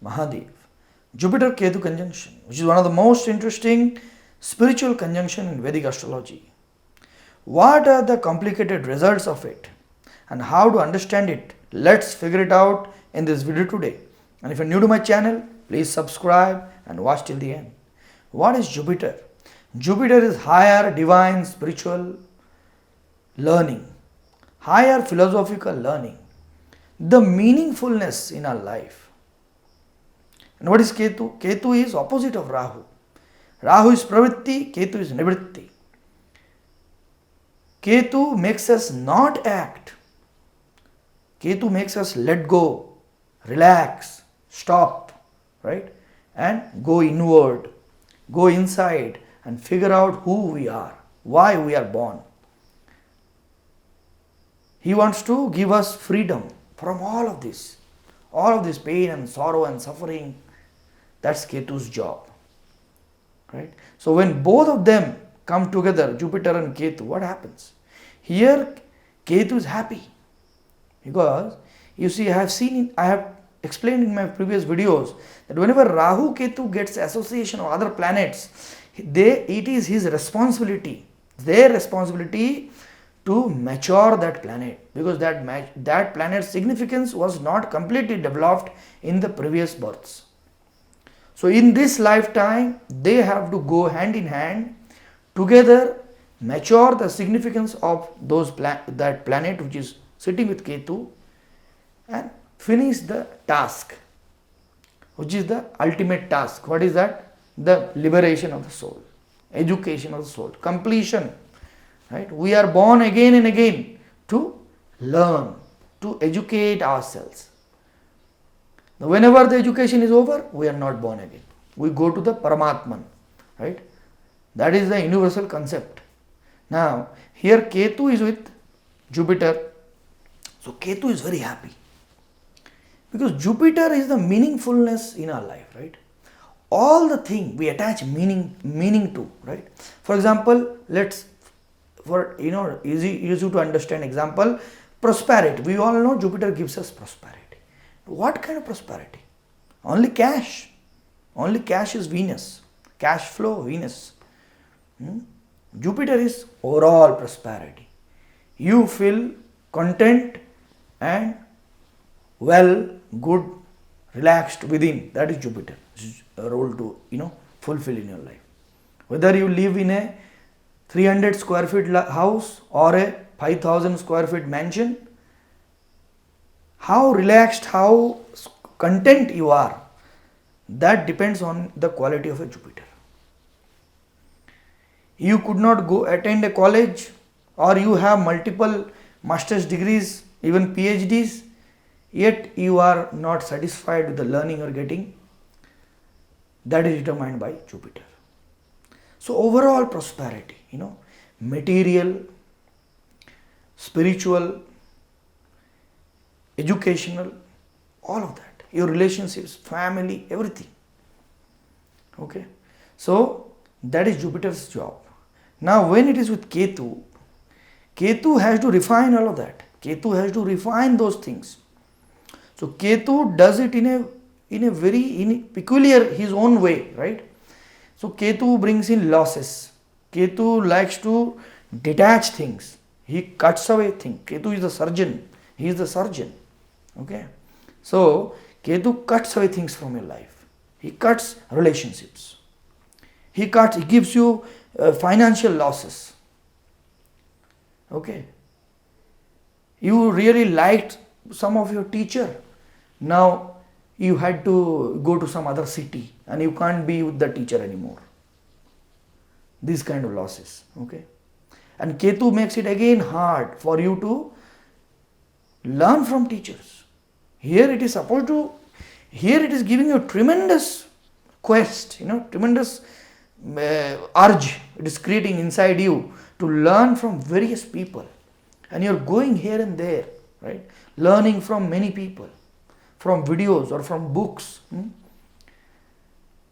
Mahadev. Jupiter Ketu conjunction, which is one of the most interesting spiritual conjunction in Vedic astrology. What are the complicated results of it and how to understand it? Let's figure it out in this video today. And if you're new to my channel, please subscribe and watch till the end. What is Jupiter? Jupiter is higher divine spiritual learning, higher philosophical learning, the meaningfulness in our life. And what is Ketu? Ketu is opposite of Rahu. Rahu is pravritti, Ketu is nivritti. Ketu makes us not act. Ketu makes us let go, relax, stop, right? And go inward, go inside and figure out who we are, why we are born. He wants to give us freedom from all of this pain and sorrow and suffering. That's Ketu's job, right? So when both of them come together, Jupiter and Ketu, what happens? Here, Ketu is happy because you see, I have explained in my previous videos that whenever Rahu Ketu gets association of other planets, it is his responsibility, their responsibility to mature that planet, because that planet's significance was not completely developed in the previous births. So in this lifetime, they have to go hand in hand together, mature the significance of that planet which is sitting with Ketu, and finish the task, which is the ultimate task. What is that? The liberation of the soul, education of the soul, completion. Right? We are born again and again to learn, to educate ourselves. Now, whenever the education is over, we are not born again. We go to the Paramatman. Right? That is the universal concept. Now, here Ketu is with Jupiter. So, Ketu is very happy. Because Jupiter is the meaningfulness in our life. Right? All the thing we attach meaning to. Right? For example, for easy to understand example, prosperity. We all know Jupiter gives us prosperity. What kind of prosperity? Only cash. Only cash is Venus. Cash flow, Venus. Jupiter is overall prosperity. You feel content and well, good, relaxed within. That is Jupiter. A role to fulfill in your life. Whether you live in a 300 square feet house or a 5,000 square feet mansion, how relaxed, how content you are, that depends on the quality of a Jupiter. You could not go attend a college, or you have multiple master's degrees, even PhDs, yet you are not satisfied with the learning you are getting. That is determined by Jupiter. So overall prosperity, material, spiritual, educational, all of that, your relationships, family, everything. Okay, so that is Jupiter's job. Now when it is with Ketu, Ketu has to refine all of that. Ketu has to refine those things. So Ketu does it in a very peculiar, his own way, right? So Ketu brings in losses. Ketu likes to detach things. He cuts away things. Ketu is the surgeon. He is the surgeon. Okay. So Ketu cuts away things from your life. He cuts relationships. He gives you financial losses. Okay. You really liked some of your teacher. Now you had to go to some other city and you can't be with the teacher anymore. These kind of losses. Okay. And Ketu makes it again hard for you to learn from teachers. Here it is giving you a tremendous quest, tremendous urge. It is creating inside you to learn from various people. And you are going here and there, right? Learning from many people, from videos or from books.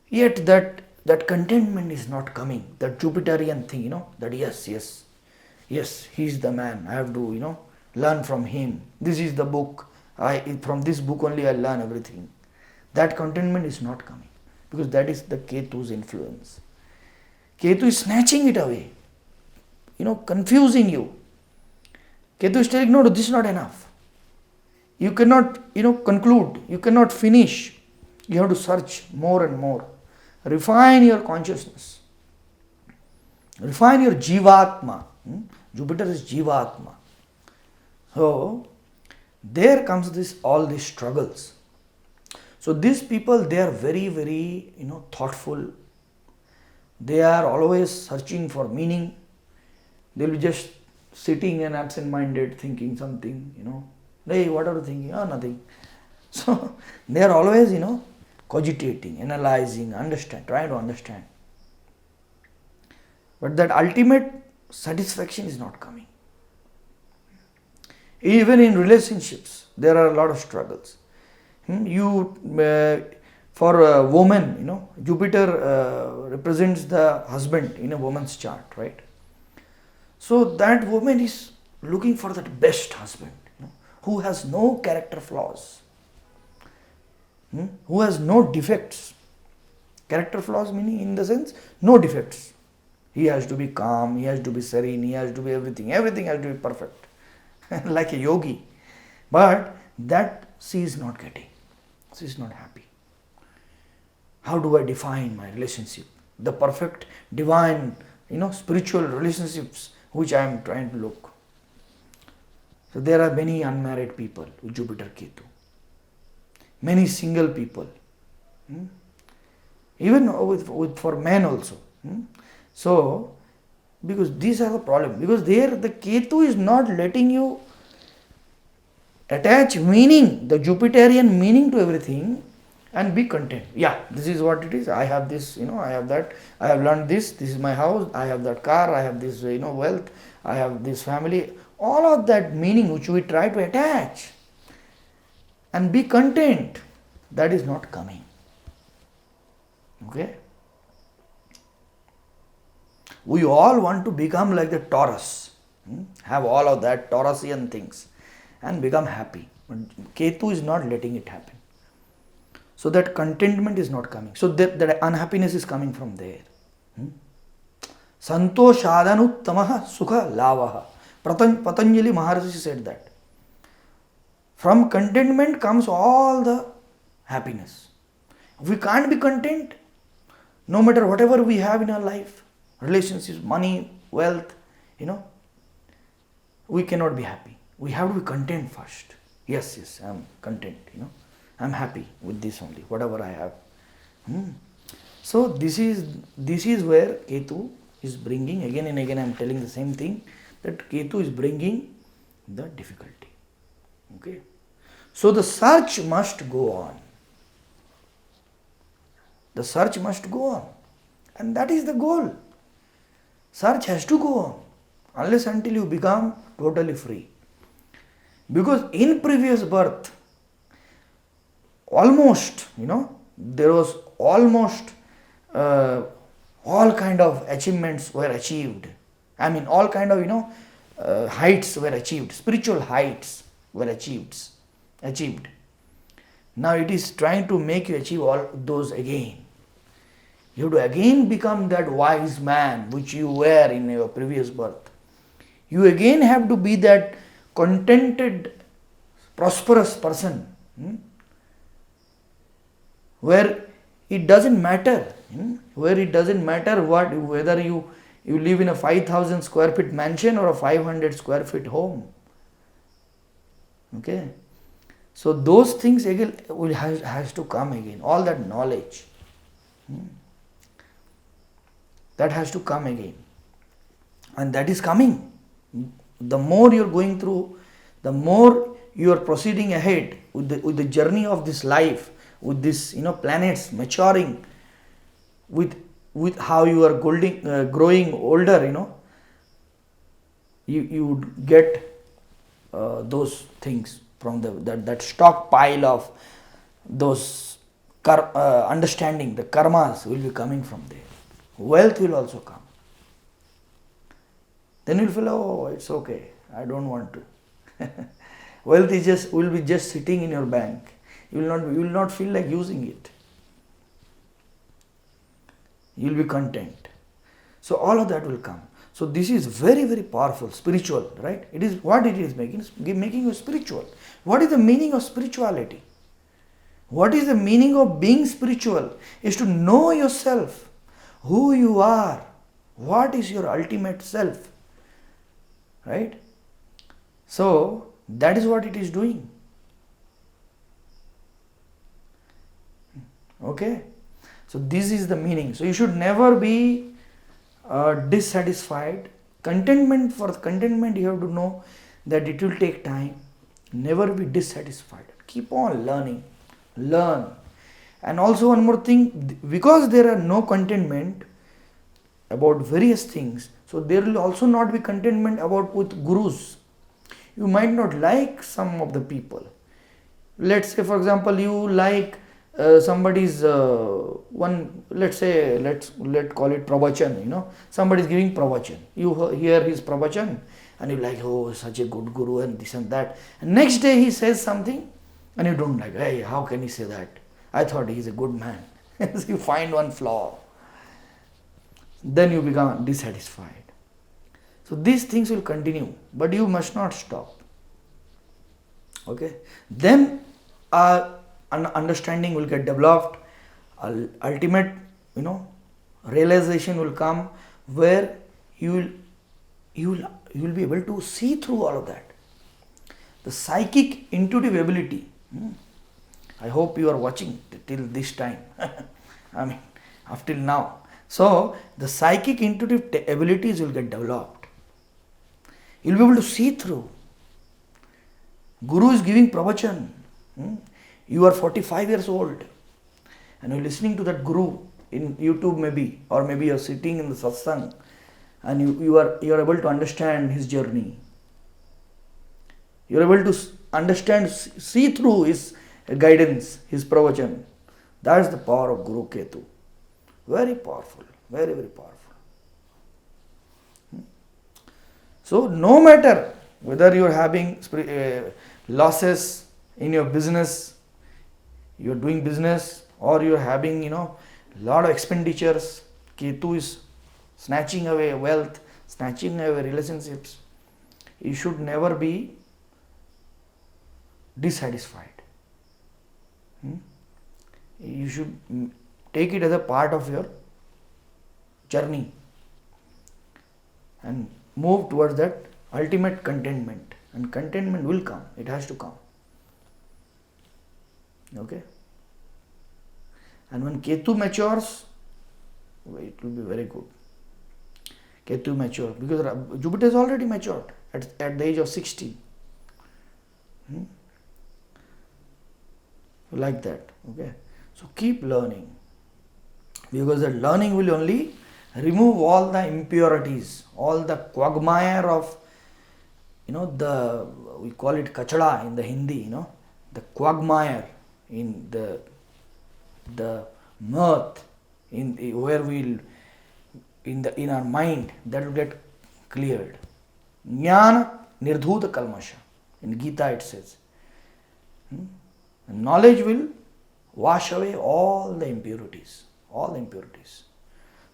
Yet that contentment is not coming. That Jupiterian thing, that yes, he is the man. I have to, learn from him. This is the book. From this book only I learn everything. that contentment is not coming, because that is the Ketu's influence. Ketu is snatching it away, confusing you. Ketu is telling, no, this is not enough. You cannot, conclude. You cannot finish. You have to search more and more. Refine your consciousness. Refine your Jivatma. Jupiter is Jivatma. So, there comes all these struggles. So, these people, they are very, very, thoughtful. They are always searching for meaning. They will be just sitting and absent-minded, thinking something, Hey, what are you thinking? Oh, nothing. So, they are always, cogitating, analyzing, trying to understand. But that ultimate satisfaction is not coming. Even in relationships, there are a lot of struggles. For a woman, Jupiter represents the husband in a woman's chart, right? So that woman is looking for that best husband, who has no character flaws, who has no defects. Character flaws meaning, in the sense, no defects. He has to be calm, he has to be serene, he has to be everything has to be perfect, like a yogi. But that she is not getting. She is not happy. How do I define my relationship? The perfect, divine, spiritual relationships which I am trying to look. So there are many unmarried people with Jupiter Ketu. Many single people. Even for men also. So, because these are the problem. Because there the Ketu is not letting you attach meaning, the Jupiterian meaning to everything, and be content. Yeah, this is what it is. I have this, I have that. I have learned this. This is my house. I have that car. I have this, wealth. I have this family. All of that meaning which we try to attach and be content, that is not coming. Okay? We all want to become like the Taurus, have all of that Taurusian things and become happy. But Ketu is not letting it happen. So that contentment is not coming. So that unhappiness is coming from there. Santoshadanuttamaha sukha lavaha. Patanjali Maharshi said that. From contentment comes all the happiness. We can't be content, no matter whatever we have in our life, relationships, money, wealth, we cannot be happy. We have to be content first. Yes, I am content, I am happy with this only, whatever I have. So this is where Ketu is bringing, again and again I am telling the same thing, that Ketu is bringing the difficulty. Okay. So the search must go on. The search must go on. And that is the goal. Search has to go on, unless until you become totally free. Because in previous birth, almost, there was almost all kind of achievements were achieved. I mean, all kind of, heights were achieved. Spiritual heights were achieved. Now it is trying to make you achieve all those again. You have to again become that wise man which you were in your previous birth. You again have to be that contented, prosperous person, where it doesn't matter, whether you live in a 5,000 square feet mansion or a 500 square feet home. Okay, so those things again has to come again. All that knowledge, that has to come again, and that is coming. The more you are going through, the more you are proceeding ahead with the journey of this life, with this planets maturing, with how you are growing older, you would get those things from that stockpile of those understanding. The karmas will be coming from there. Wealth will also come. Then you'll feel, oh, it's okay, I don't want to. Wealth will be just sitting in your bank. You will not feel like using it. You will be content. So all of that will come. So this is very, very powerful, spiritual, right? It is what it is making. It's making you spiritual. What is the meaning of spirituality? What is the meaning of being spiritual? Is to know yourself, who you are, what is your ultimate self, right? So that is what it is doing. Okay? So this is the meaning. So you should never be dissatisfied. Contentment, for contentment you have to know that it will take time. Never be dissatisfied. Keep on learning. Learn. And also one more thing, because there are no contentment about various things, so there will also not be contentment about with gurus. You might not like some of the people. Let's say, for example, you like somebody's one, let's call it pravachan, somebody is giving pravachan. You hear his pravachan and you like, oh, such a good guru and this and that. And next day he says something and you don't like, hey, how can he say that? I thought he is a good man. So you find one flaw. Then you become dissatisfied. So these things will continue, but you must not stop. Okay? Then an understanding will get developed. Ultimate, realization will come where you will be able to see through all of that. The psychic intuitive ability. I hope you are watching till this time. I mean, up till now. So the psychic intuitive abilities will get developed. You will be able to see through. Guru is giving pravachan. You are 45 years old and you are listening to that guru in YouTube maybe, or maybe you are sitting in the satsang and you are able to understand his journey. You are able to understand, see through his guidance, his pravachan. That is the power of Guru Ketu. Very powerful, very, very powerful. So no matter whether you are having losses in your business, you are doing business, or you are having lot of expenditures, Ketu is snatching away wealth, snatching away relationships. You should never be dissatisfied. You should take it as a part of your journey and move towards that ultimate contentment. And contentment will come. It has to come. Okay? And when Ketu matures, it will be very good. Ketu mature, because Jupiter is already matured at the age of 60. Like that. Okay? So keep learning, because the learning will only remove all the impurities, all the quagmire of, we call it kachada in the Hindi, the quagmire in the mirth, where in our mind, that will get cleared. Jnana nirdhuta kalmasha. In Gita it says. Knowledge will wash away all the impurities.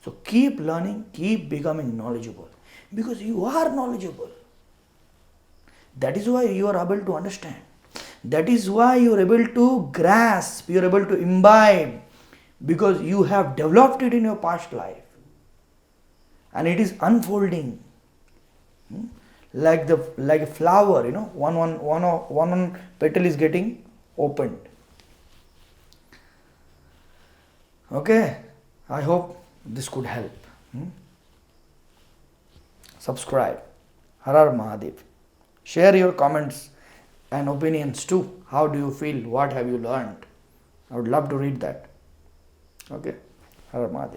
So keep learning, keep becoming knowledgeable, because you are knowledgeable. That is why you are able to understand. That is why you are able to grasp, you are able to imbibe, because you have developed it in your past life. And it is unfolding. Like a flower, one petal is getting opened. Okay, I hope this could help. Subscribe. Har Har Mahadev. Share your comments and opinions too. How do you feel? What have you learned? I would love to read that. Okay, Har Har Mahadev.